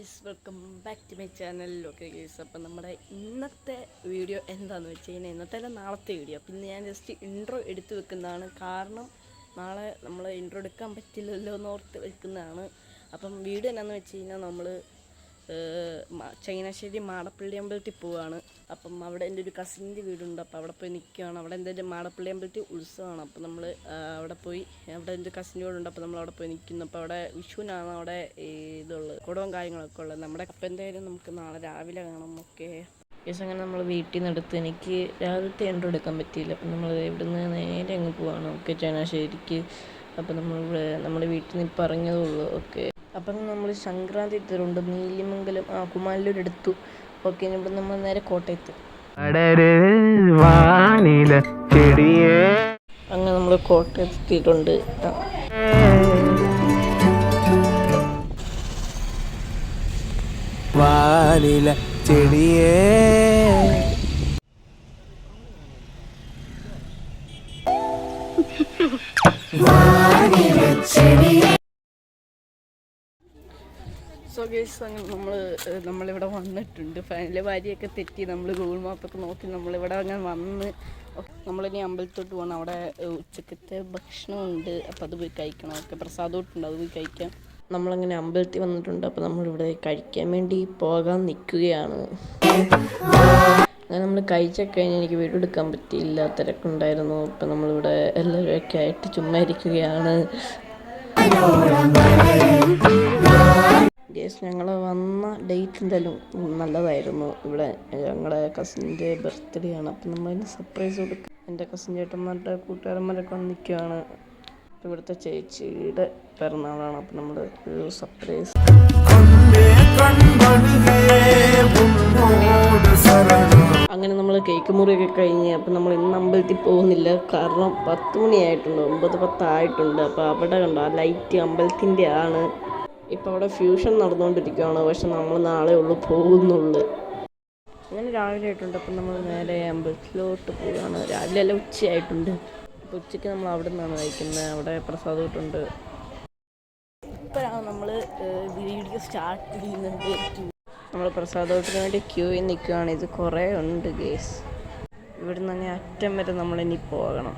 Guys, welcome back to my channel. Okay guys, അപ്പം നമ്മുടെ ഇന്നത്തെ വീഡിയോ എന്താണെന്ന് വെച്ച് കഴിഞ്ഞാൽ ഇന്നത്തെ അല്ല നാളത്തെ വീഡിയോ. പിന്നെ ഞാൻ ജസ്റ്റ് ഇൻട്രോ എടുത്ത് വെക്കുന്നതാണ്. കാരണം നാളെ നമ്മൾ ഇൻട്രോ എടുക്കാൻ പറ്റില്ലല്ലോ എന്ന് ഓർത്ത് വെക്കുന്നതാണ്. അപ്പം വീഡിയോ എന്താണെന്ന് വെച്ച് കഴിഞ്ഞാൽ നമ്മൾ ചങ്ങനാശ്ശേരി മാടപ്പള്ളി അമ്പലത്തിൽ പോവുകയാണ്. അപ്പം അവിടെ എൻ്റെ ഒരു കസിൻ്റെ വീടുണ്ട്. അപ്പോൾ അവിടെ പോയി നിൽക്കുകയാണ്. അവിടെ എൻ്റെ മാടപ്പള്ളി അമ്പലത്തിൽ ഉത്സവമാണ്. അപ്പോൾ നമ്മൾ അവിടെ പോയി, അവിടെ എൻ്റെ കസിൻ്റെ വീടുണ്ട്. അപ്പോൾ നമ്മൾ അവിടെ പോയി നിൽക്കുന്നു. അപ്പോൾ അവിടെ വിഷുവിനാണ് അവിടെ ഇതുള്ളത്, കുടവും കാര്യങ്ങളൊക്കെ ഉള്ളത് നമ്മുടെ. അപ്പം എന്തായാലും നമുക്ക് നാളെ രാവിലെ കാണാം. ഓക്കെ ദിവസം അങ്ങനെ നമ്മൾ വീട്ടിൽ നിന്ന് എടുത്ത് എനിക്ക് രാവിലത്തെ എൻട്രോ എടുക്കാൻ പറ്റിയില്ല. അപ്പം നമ്മൾ ഇവിടുന്ന് നേരെ അങ്ങ് പോവാണ്. ഓക്കെ ചങ്ങനാശ്ശേരിക്ക്. അപ്പം നമ്മുടെ വീട്ടിൽ നിന്ന് ഇപ്പം ഇറങ്ങിയതേ ഉള്ളൂ. ഓക്കെ അപ്പം നമ്മൾ സംക്രാന്തി തരുണ്ട് നീലിമംഗലം കുമാരലൂർ എടുത്തു. ഓക്കെ ഇവിടെ നമ്മൾ നേരെ കോട്ടയത്ത്. അങ്ങനെ നമ്മൾ കോട്ടയത്ത് എത്തിയിട്ടുണ്ട്. വാനില ചെടിയേ സോ ഗൈസ്, അങ്ങനെ നമ്മളിവിടെ വന്നിട്ടുണ്ട്. ഫൈനൽ വാരിയൊക്കെ തെറ്റി നമ്മൾ ഗൂഗിൾ മാപ്പൊക്കെ നോക്കി നമ്മളിവിടെ അങ്ങനെ വന്ന് നമ്മളിനി അമ്പലത്തോട്ട് പോകണം. അവിടെ ഉച്ചക്കത്തെ ഭക്ഷണമുണ്ട്. അപ്പോൾ അത് പോയി കഴിക്കണം. ഒക്കെ പ്രസാദമായിട്ടുണ്ട്, അത് പോയി കഴിക്കാം. നമ്മളങ്ങനെ അമ്പലത്തിൽ വന്നിട്ടുണ്ട്. അപ്പോൾ നമ്മളിവിടെ കഴിക്കാൻ വേണ്ടി പോകാൻ നിൽക്കുകയാണ്. അങ്ങനെ നമ്മൾ കഴിച്ചൊക്കെ കഴിഞ്ഞ് എനിക്ക് വീഡിയോ എടുക്കാൻ പറ്റിയില്ല, തിരക്കുണ്ടായിരുന്നു. അപ്പം നമ്മളിവിടെ എല്ലാവരുമൊക്കെ ആയിട്ട് ചുമ്മാ ഇരിക്കുകയാണ്. ഗേസ്, ഞങ്ങൾ വന്ന ഡേറ്റ് എന്തായാലും നല്ലതായിരുന്നു. ഇവിടെ ഞങ്ങളുടെ കസിൻ്റെ ബർത്ത്ഡേ ആണ്. അപ്പം നമ്മളതിന് സർപ്രൈസ് കൊടുക്കും. എൻ്റെ കസിൻ ചേട്ടന്മാരുടെ കൂട്ടുകാരന്മാരൊക്കെ വന്ന് നിൽക്കുകയാണ്. ഇവിടുത്തെ ചേച്ചിയുടെ പിറന്നാളാണ്. അപ്പം നമ്മൾ ഒരു സർപ്രൈസ്. അങ്ങനെ നമ്മൾ കേക്ക് മുറിയൊക്കെ കഴിഞ്ഞ് അപ്പം നമ്മൾ ഇന്ന് അമ്പലത്തിൽ പോകുന്നില്ല. കാരണം 10 മണിയായിട്ടുണ്ട്, 9:10 ആയിട്ടുണ്ട്. അപ്പോൾ അവിടെ കണ്ടോ ആ ലൈറ്റ് അമ്പലത്തിൻ്റെ ആണ്. ഇപ്പോൾ അവിടെ ഫ്യൂഷൻ നടന്നുകൊണ്ടിരിക്കുകയാണ്. പക്ഷെ നമ്മൾ നാളെ ഉള്ളു പോകുന്നുള്ളു. അങ്ങനെ രാവിലെ ആയിട്ടുണ്ട്. അപ്പം നമ്മൾ നേരെ അമ്പലത്തിലോട്ട് പോവുകയാണ്. രാവിലെ അല്ല, ഉച്ചയായിട്ടുണ്ട്. അപ്പോൾ ഉച്ചയ്ക്ക് നമ്മൾ അവിടെ നിന്നാണ് കഴിക്കുന്നത്. അവിടെ പ്രസാദം ഇട്ടുണ്ട്. ഇപ്പോഴാണ് നമ്മൾ വീഡിയോ സ്റ്റാർട്ട് ചെയ്യുന്നത്. നമ്മൾ പ്രസാദത്തിന് വേണ്ടി ക്യൂയിൽ നിൽക്കുകയാണ്. ഇത് കുറേ ഉണ്ട് ഗേസ്. ഇവിടുന്ന് അങ്ങനെ അറ്റം വരെ നമ്മളിനി പോകണം.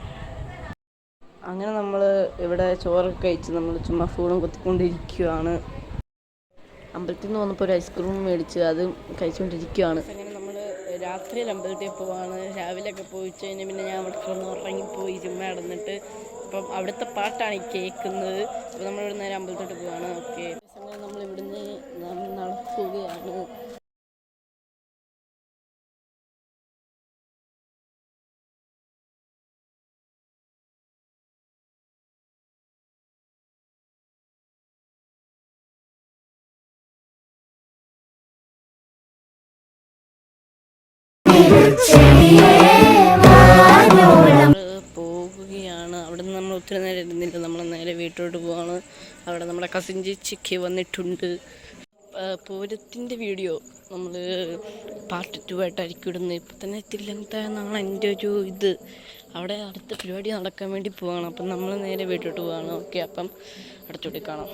അങ്ങനെ നമ്മൾ ഇവിടെ ചോറൊക്കെ കഴിച്ച് നമ്മൾ ചുമ്മാ ഫോണും കുത്തിക്കൊണ്ടിരിക്കുകയാണ്. അമ്പലത്തിൽ നിന്ന് വന്നപ്പോൾ ഒരു ഐസ്ക്രീം മേടിച്ച് അത് കഴിച്ചുകൊണ്ടിരിക്കുകയാണ്. അങ്ങനെ നമ്മൾ രാത്രിയിൽ അമ്പലത്തിൽ പോവാണ്. രാവിലെയൊക്കെ പോയി കഴിഞ്ഞാൽ പിന്നെ ഞാൻ അവിടെ കിടന്ന് ഉറങ്ങിപ്പോയി ചുമ്മാ നടന്നിട്ട്. അപ്പം അവിടുത്തെ പാട്ടാണ് ഈ കേൾക്കുന്നത്. അപ്പോൾ നമ്മളിവിടെ നേരെ അമ്പലത്തോട്ട് പോവാണ്. ഓക്കെ അങ്ങനെ നമ്മളിവിടുന്ന് നടക്കുകയാണ്. പോവുകയാണ്. അവിടെ നിന്ന് നമ്മൾ ഒത്തിരി നേരം ഇരുന്നില്ല. നമ്മൾ നേരെ വീട്ടിലോട്ട് പോവാണ്. അവിടെ നമ്മുടെ കസിൻ ചേച്ചിക്ക് വന്നിട്ടുണ്ട്. പൂരത്തിൻ്റെ വീഡിയോ നമ്മൾ പാർട്ട് 2 ആയിട്ടായിരിക്കും ഇടുന്നത്. ഇപ്പം തന്നെ എത്തില്ലെന്നാണ് എൻ്റെ ഒരു ഇത്. അവിടെ അടുത്ത പരിപാടി നടക്കാൻ വേണ്ടി പോവാണ്. അപ്പം നമ്മൾ നേരെ വീട്ടിലോട്ട് പോവാണ്. ഓക്കെ, അപ്പം അടുത്തോട്ട് കാണാം.